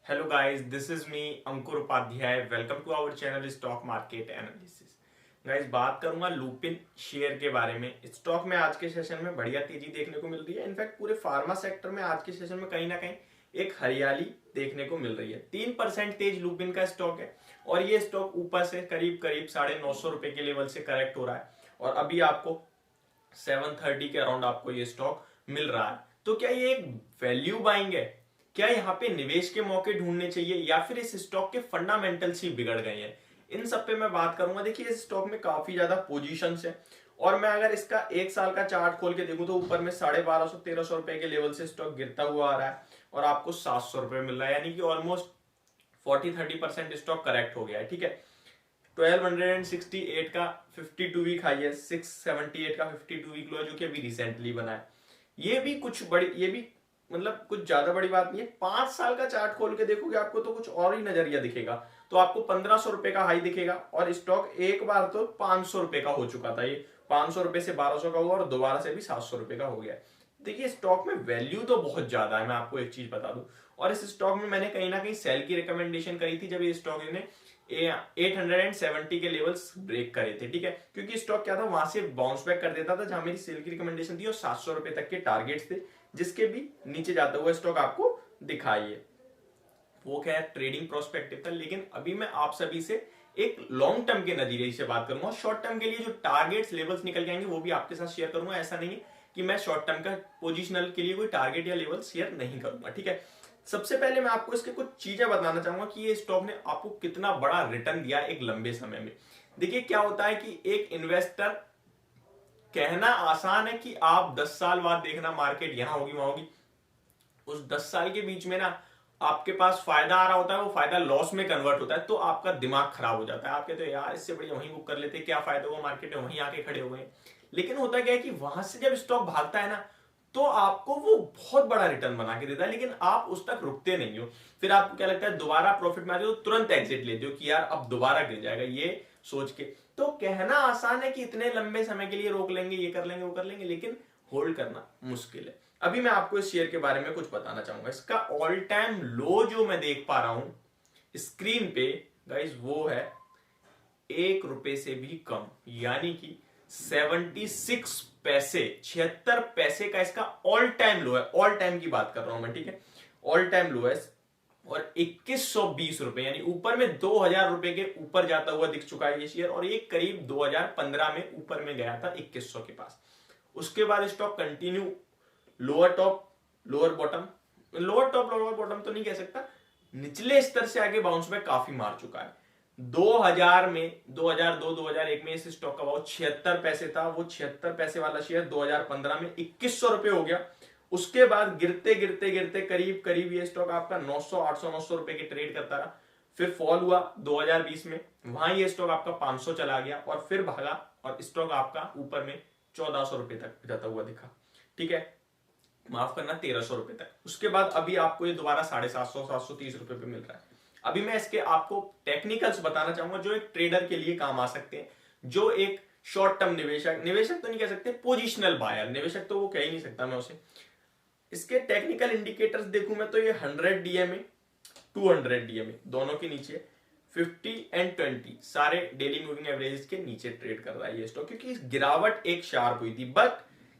Hello guys, this is me Ankur Upadhyay. Welcome to our channel stock market analysis. Guys, बात करूंगा Lupin share के बारे में. स्टॉक में आज के सेशन में बढ़िया तेजी देखने को मिल रही है. इनफैक्ट पूरे फार्मा सेक्टर में आज के सेशन में कहीं ना कहीं एक हरियाली देखने को मिल रही है. 3% तेज लुपिन का स्टॉक है और ये स्टॉक ऊपर से करीब करीब 950 रुपए के लेवल से करेक्ट हो रहा है और अभी आपको 730 के अराउंड आपको ये स्टॉक मिल रहा है. तो क्या ये एक वैल्यू बाइंग है? क्या यहाँ पे निवेश के मौके ढूंढने चाहिए या फिर इस स्टॉक के फंडामेंटल्स ही बिगड़ गए हैं? इन सब पे मैं बात करूंगा. देखिए, इस स्टॉक में काफी ज्यादा पोजीशंस है और मैं अगर इसका एक साल का चार्ट खोल के देखूं तो ऊपर में 1250-1300 रुपए के लेवल से स्टॉक गिरता हुआ आ रहा है और आपको 700 रुपए मिल रहा है, यानी कि ऑलमोस्ट 40-30% स्टॉक करेक्ट हो गया है. ठीक है, 1268 का 52 वीक हाई है, 678 का 52 वीक लो है जो कि अभी रिसेंटली बना है. ये भी मतलब कुछ ज्यादा बड़ी बात नहीं है. 5 साल का चार्ट खोल के देखोगे आपको तो कुछ और ही नजरिया दिखेगा. तो आपको 1500 रुपए का हाई दिखेगा और स्टॉक एक बार तो 500 रुपए का हो चुका था. ये 500 रुपए से 1200 का हुआ और दोबारा से भी 700 रुपए का हो गया. देखिए, स्टॉक में वैल्यू तो बहुत ज्यादा है. मैं आपको एक चीज बता दूं, और इस स्टॉक में मैंने कहीं ना कहीं सेल की रिकमेंडेशन करी थी जब ये स्टॉक ने 870 के लेवल्स ब्रेक करे थे. ठीक है, क्योंकि स्टॉक क्या था, वहां से बाउंस बैक कर देता था जहां मेरी सेल की रिकमेंडेशन थी और 700 रुपए तक के टारगेट्स थे, जिसके भी नीचे जाता हुआ स्टॉक आपको दिखाई. वो क्या है, ट्रेडिंग प्रोस्पेक्टिव था. लेकिन अभी मैं आप सभी से एक लॉन्ग टर्म के नजरिए से बात करूंगा. शॉर्ट टर्म के लिए जो टारगेट्स लेवल्स निकल के आएंगे वो भी आपके साथ शेयर करूंगा. ऐसा नहीं है कि मैं शॉर्ट टर्म का पोजिशनल के लिए कोई टारगेट या लेवल शेयर नहीं करूंगा. ठीक है, सबसे पहले मैं आपको इसके कुछ चीजें बताना चाहूंगा कि ये स्टॉक ने आपको कितना बड़ा रिटर्न दिया एक लंबे समय में. देखिए, क्या होता है कि एक इन्वेस्टर, कहना आसान है कि आप 10 साल बाद देखना मार्केट यहां होगी वहां होगी. उस 10 साल के बीच में ना आपके पास फायदा आ रहा होता है, वो फायदा लॉस में कन्वर्ट होता है, तो आपका दिमाग खराब हो जाता है. आप कहते हो यार इससे बढ़िया वहीं बुक कर लेते, क्या फायदा हुआ, मार्केट में वहीं आके खड़े हो गए. लेकिन होता क्या है कि वहां से जब स्टॉक भागता है ना तो आपको वो बहुत बड़ा रिटर्न बना के देता है, लेकिन आप उस तक रुकते नहीं हो. फिर आपको क्या लगता है, दोबारा प्रॉफिट में आते हो तो तुरंत एग्जिट लेते हो कि यार अब दोबारा गिर जाएगा, ये सोच के. तो कहना आसान है कि इतने लंबे समय के लिए रोक लेंगे, ये कर लेंगे वो कर लेंगे, लेकिन होल्ड करना मुश्किल है. अभी मैं आपको इस शेयर के बारे में कुछ बताना चाहूंगा. इसका ऑल टाइम लो जो मैं देख पा रहा हूं स्क्रीन पे गाइस, वो है 1 रुपए से भी कम, यानी कि 76 पैसे का इसका ऑल टाइम लो है. ऑल टाइम की बात कर रहा हूं मैं. ठीक है, ऑल टाइम लो है और 2120 रुपए, यानी ऊपर में 2000 रुपए के ऊपर जाता हुआ दिख चुका है ये शेयर. और ये करीब 2015 में ऊपर में गया था 2100 के पास. उसके बाद stock continue lower top lower bottom, lower top lower bottom तो नहीं कह सकता, निचले स्तर से आगे बाउंस बैक काफी मार चुका है. 2000 में 2002-2001 में इस स्टॉक का भाव 76 पैसे था. वो 76 पैसे वाला शेयर 2015 में 2100 रुपए हो गया. उसके बाद गिरते गिरते गिरते करीब करीब ये स्टॉक आपका 900 800 900 रुपए के ट्रेड करता रहा. फिर फॉल हुआ 2020 में, वहां ये स्टॉक आपका 500 चला गया और फिर भागा और स्टॉक आपका ऊपर में 1400 रुपए तक जाता हुआ दिखा. ठीक है, माफ करना 1300 रुपए तक. उसके बाद अभी आपको ये दोबारा 750 730 रुपए पे मिल रहा है. अभी मैं इसके आपको टेक्निकल्स बताना चाहूंगा जो एक ट्रेडर के लिए काम आ सकते हैं, जो एक शॉर्ट टर्म निवेशक, निवेशक तो नहीं कह सकते, पोजिशनल बायर, निवेशक तो वो कह ही नहीं सकता मैं उसे. इसके टेक्निकल इंडिकेटर्स देखूं मैं तो ये 100 डीएमए 200 डीएमए दोनों के नीचे 50 एंड 20 सारे डेली मूविंग एवरेज के नीचे ट्रेड कर रहा है ये स्टॉक, क्योंकि गिरावट एक शार्प हुई थी. बट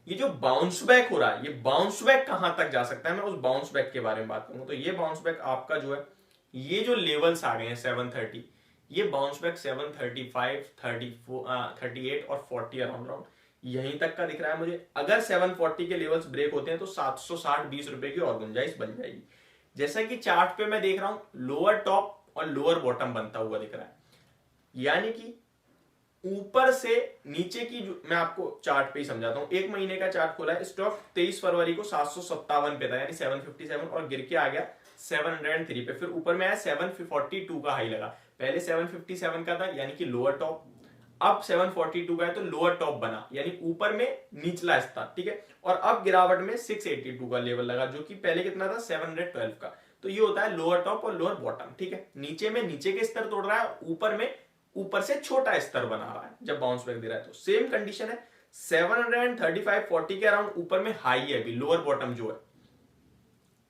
ये जो बाउंस बैक हो रहा है, ये बाउंस बैक कहां तक जा सकता है, मैं उस बाउंस बैक के बारे में बात करूंगा. तो ये बाउंस बैक आपका जो है, ये जो लेवल्स आ गए हैं 730, ये बाउंस बैक 735 38 और 40 अराउंड यहीं तक का दिख रहा है मुझे. अगर 740 के लेवल्स ब्रेक होते हैं तो 760 रुपए की और गुंजाइश बन जाएगी. जैसा कि चार्ट पे मैं देख रहा हूं, लोअर टॉप और लोअर बॉटम बनता हुआ दिख रहा है, यानी कि ऊपर से नीचे की मैं आपको चार्ट पे ही समझाता हूं. एक महीने का चार्ट खोला है, स्टॉक 23 फरवरी को 757 पे था, यानी 757 और गिर के आ गया 703 पे. फिर ऊपर में आया 742 का हाई लगा. पहले 757 का था यानी कि लोअर टॉप, अब 742 का है तो लोअर टॉप बना, यानी ऊपर में निचला स्तर. ठीक है, और अब गिरावट में 682 का लेवल लगा, जो कि पहले कितना था 712 का. तो ये होता है लोअर टॉप और लोअर बॉटम. ठीक है, नीचे में नीचे के स्तर तोड़ रहा है, ऊपर में ऊपर से छोटा स्तर बना रहा है जब बाउंस बैक दे रहा है. तो सेम कंडीशन है, 735-40 के अराउंड ऊपर में हाई है अभी, लोअर बॉटम जो है,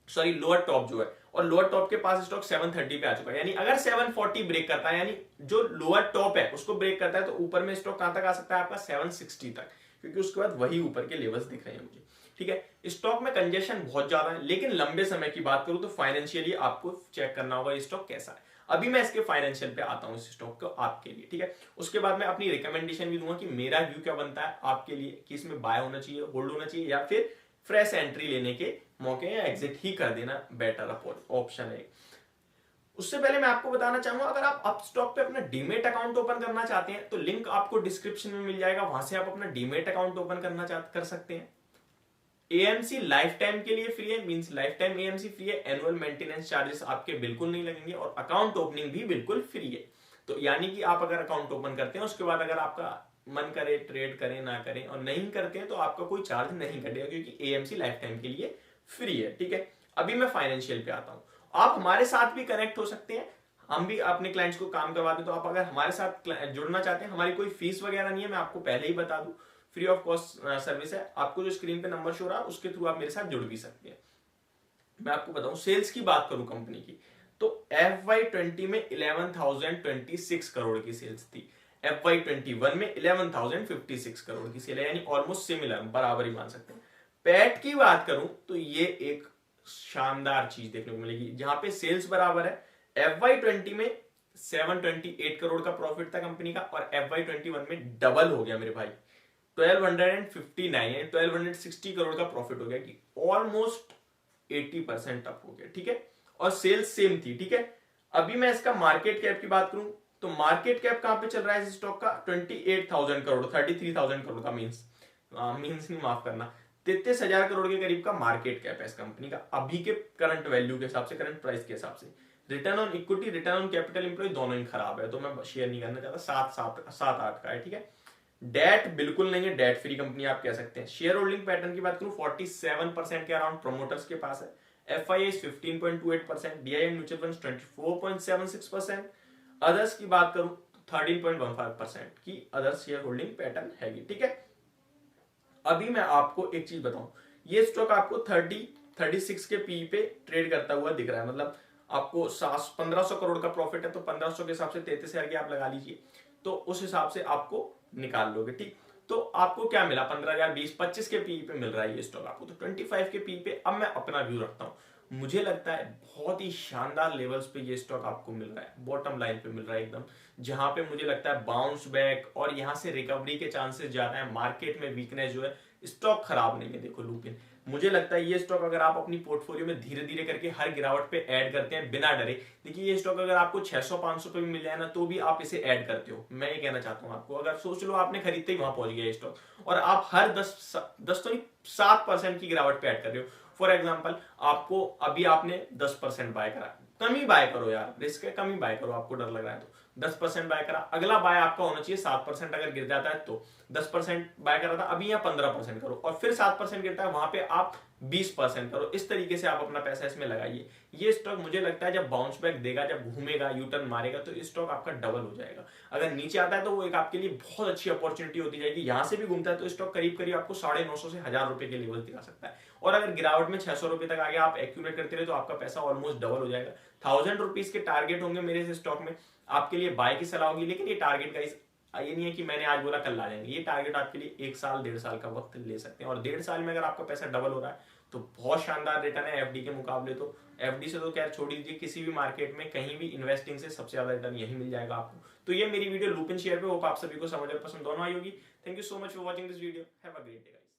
सॉरी लोअर टॉप जो है, और लोअर टॉप के पास स्टॉक 730 पे आ चुका है, यानी अगर 740 ब्रेक करता है, यानी जो लोअर टॉप है उसको ब्रेक करता है, तो ऊपर में स्टॉक कहां तक आ सकता है आपका 760 तक, क्योंकि उसके बाद वही ऊपर के लेवल्स दिख रहे हैं मुझे। ठीक है, स्टॉक में कंजेशन बहुत ज्यादा है, लेकिन लंबे समय की बात करूं तो फाइनेंशियली आपको चेक करना होगा ये स्टॉक कैसा है। अभी मैं इसके फाइनेंशियल पे आता हूं इस स्टॉक को आपके लिए। ठीक है, उसके बाद मैं अपनी रिकमेंडेशन भी दूंगा कि मेरा व्यू क्या बनता है आपके लिए, कि इसमें बाय होना चाहिए, होल्ड होना चाहिए, या फिर फ्रेश एंट्री लेने के मौके या एग्जिट ही कर देना बेटर ऑप्शन है। उससे पहले मैं आपको बताना चाहूंगा, अगर आप अप स्टॉक पे अपना डीमेट अकाउंट ओपन करना चाहते हैं तो लिंक आपको डिस्क्रिप्शन में मिल जाएगा, वहां से आप अपना डीमेट अकाउंट ओपन कर सकते हैं। एएमसी लाइफ टाइम के लिए फ्री है, means life time AMC free है, एनुअल मेंटेनेंस चार्जेस आपके बिल्कुल नहीं लगेंगे, और अकाउंट ओपनिंग भी बिल्कुल फ्री है। तो यानी कि आप अगर अकाउंट ओपन करते हैं उसके बाद अगर आपका मन करे ट्रेड करें ना करें, और नहीं करते हैं तो आपका कोई चार्ज नहीं कटेगा, क्योंकि एएमसी लाइफ टाइम के लिए फ्री है। ठीक है, अभी मैं फाइनेंशियल पे आता हूं। आप हमारे साथ भी कनेक्ट हो सकते हैं, हम भी अपने क्लाइंट्स को काम करवाते हैं। तो आप अगर हमारे साथ जुड़ना चाहते हैं, हमारी कोई फीस वगैरह नहीं है, मैं आपको पहले ही बता दूं, फ्री ऑफ कॉस्ट सर्विस है। आपको जो स्क्रीन पे नंबर शो रहा है उसके थ्रू आप मेरे साथ जुड़ भी सकते हैं। मैं आपको बताऊं, सेल्स की बात करूं कंपनी की, तो FY20 में 11,026 करोड़ की सेल्स थी, FY21 में 11,056 करोड़ की सेल है, यानी ऑलमोस्ट सिमिलर, बराबर ही मान सकते हैं। पैट की बात करूं तो ये एक शानदार चीज देखने को मिलेगी, जहां पे सेल्स बराबर है। FY20 में 728 करोड़ का प्रॉफिट था कंपनी का, और FY21 में डबल हो गया मेरे भाई, 1259 1260 करोड़ का प्रॉफिट हो गया, कि ऑलमोस्ट 80% अप हो गया। ठीक है, और सेल्स सेम थी। ठीक है, अभी मैं इसका मार्केट कैप की बात करूं तो मार्केट कैप कहां पे चल रहा है इस स्टॉक का, 28,000 करोड़, 33,000 करोड़ का, मींस नहीं, माफ करना, 33,000 करोड़ के करीब का मार्केट कैप है इस कंपनी का, अभी के करंट वैल्यू के हिसाब से, करंट प्राइस के हिसाब से। Return on equity, return on capital employ दोनों ही खराब है, तो मैं शेयर नहीं करना चाहता, 7-8 का है। ठीक है, डेट बिल्कुल नहीं है, डेट फ्री कंपनी आप कह सकते हैं। शेयर होल्डिंग पैटर्न की बात करूं 47% के अराउंड प्रोमोटर्स के पास है, FIIs 15.28%, DIM mutual funds 24.76%, others की बात करूं तो 13.15% की अदर्स शेयर होल्डिंग पैटर्न हैगी। ठीक है, अभी मैं आपको एक चीज बताऊं, ये स्टॉक आपको 36 के पी पे ट्रेड करता हुआ दिख रहा है, मतलब आपको 1500 करोड़ का प्रॉफिट है, तो 1500 के हिसाब से 33,000 की आप लगा लीजिए, तो उस हिसाब से आपको निकाल लोगे। ठीक, तो आपको क्या मिला, 15,000, 20-25 के पी पे मिल रहा है ये स्टॉक आपको, तो 25 के पी पे। अब मैं अपना व्यू रखता हूं, मुझे लगता है बहुत ही शानदार लेवल्स पे ये स्टॉक आपको मिल रहा है, बॉटम लाइन पे मिल रहा है एकदम, जहां पे मुझे लगता है बाउंस बैक और यहां से रिकवरी के चांसेस ज्यादा है। मार्केट में वीकनेस जो है, स्टॉक खराब नहीं है। देखो लुपिन, मुझे लगता है ये स्टॉक अगर आप अपनी पोर्टफोलियो में धीरे धीरे करके हर गिरावट पे ऐड करते हैं बिना डरे, देखिए ये स्टॉक अगर आपको 600-500 पे भी मिल जाए ना, तो भी आप इसे ऐड करते हो। मैं ये कहना चाहता हूं आपको, अगर सोच लो आपने खरीदते ही वहां पहुंच गया स्टॉक, और आप हर 10 तो नहीं 7% की गिरावट पे ऐड कर रहे हो। फॉर एग्जाम्पल, आपको अभी आपने 10% बाय करा, कम ही बाय करो यार, रिस्क है, कम ही बाय करो, आपको डर लग रहा है तो 10% बाय करा, अगला बाय आपका होना चाहिए 7%, अगर गिर जाता है तो 10% बाय करा था, अभी यहाँ 15% करो, और फिर 7% गिरता है वहां पे आप 20% करो। इस तरीके से आप अपना पैसा इसमें लगाइए। ये स्टॉक मुझे लगता है जब बाउंस बैक देगा, जब घूमेगा, यू टर्न मारेगा, तो स्टॉक आपका डबल हो जाएगा। अगर नीचे आता है तो वो एक आपके लिए बहुत अच्छी अपॉर्चुनिटी होती जाएगी, यहां से भी घूमता है तो स्टॉक करीब करीब आपको 950 से 1000 रुपए के लेवल दिखा सकता है, और अगर गिरावट में 600 रुपए तक आ गया, आप एक्यूमुलेट करते रहे तो आपका पैसा ऑलमोस्ट डबल हो जाएगा। 1000 रुपीज के टारगेट होंगे मेरे इस स्टॉक में, आपके लिए बाय की सलाह होगी, लेकिन ये टारगेट का ये नहीं है कि मैंने आज बोला कल आ जाएंगे, ये टारगेट आपके लिए 1 साल 1.5 साल का वक्त ले सकते हैं, और 1.5 साल में अगर आपका पैसा डबल हो रहा है तो बहुत शानदार रिटर्न है एफडी के मुकाबले। तो एफडी से तो खैर छोड़ दीजिए, किसी भी मार्केट में कहीं भी इन्वेस्टिंग से सबसे ज्यादा रिटर्न यही मिल जाएगा आपको। तो ये मेरी वीडियो लुपिन शेयर पे, होप आप सभी को समझ और पसंद दोनों आई होगी। Thank you so much for watching this video, have a great day guys.